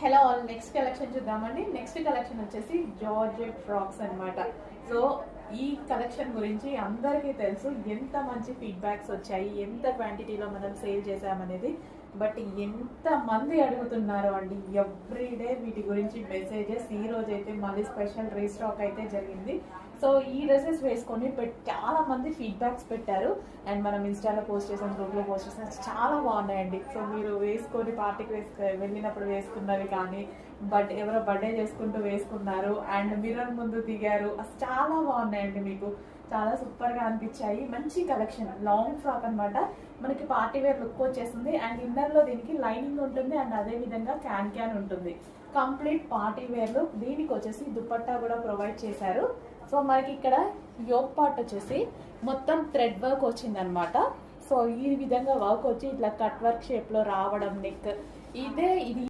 Hello all, next collection చూద్దామండి. Next collection వచ్చేసి georgette frocks అన్నమాట. సో ఈ కలెక్షన్ గురించి అందరికీ తెలుసు, ఎంత మంచి ఫీడ్బ్యాక్స్ వచ్చాయి, ఎంత క్వాంటిటీలో మనం సేల్ చేసామనేది. బట్ ఎంత మంది అడుగుతున్నారు అండి ఎవ్రీడే వీటి గురించి మెసేజెస్. ఈ రోజు అయితే మళ్ళీ స్పెషల్ రీస్టాక్ అయితే జరిగింది. సో ఈ డ్రెస్సెస్ వేసుకొని చాలా మంది ఫీడ్బ్యాక్స్ పెట్టారు. అండ్ మనం ఇన్స్టాలో పోస్ట్ చేసాం, గ్రూప్లో పోస్ట్ చేసాం, చాలా బాగున్నాయండి. సో మీరు వేసుకొని పార్టీకి వెళ్ళినప్పుడు వేసుకున్నవి కానీ, బట్ ఎవరో బర్త్డే చేసుకుంటూ వేసుకున్నారు అండ్ మిర్రర్ ముందు దిగారు, అసలు చాలా బాగున్నాయండి. మీకు చాలా సూపర్ గా అనిపించాయి. మంచి కలెక్షన్, లాంగ్ ఫ్రాక్ అన్నమాట. మనకి పార్టీ వేర్ లుక్ వచ్చేస్తుంది అండ్ ఇన్నర్ లో దీనికి లైనింగ్ ఉంటుంది అండ్ అదే విధంగా క్యాన్ ఉంటుంది. Complete party wear look. దీనికి వచ్చేసి దుపట్టా కూడా ప్రొవైడ్ చేశారు. సో మనకి ఇక్కడ యోక్ పార్ట్ వచ్చేసి మొత్తం థ్రెడ్ వర్క్ వచ్చింది అనమాట. సో ఈ విధంగా వర్క్ వచ్చి ఇట్లా కట్ వర్క్ షేప్ లో రావడం, నెక్ ఇది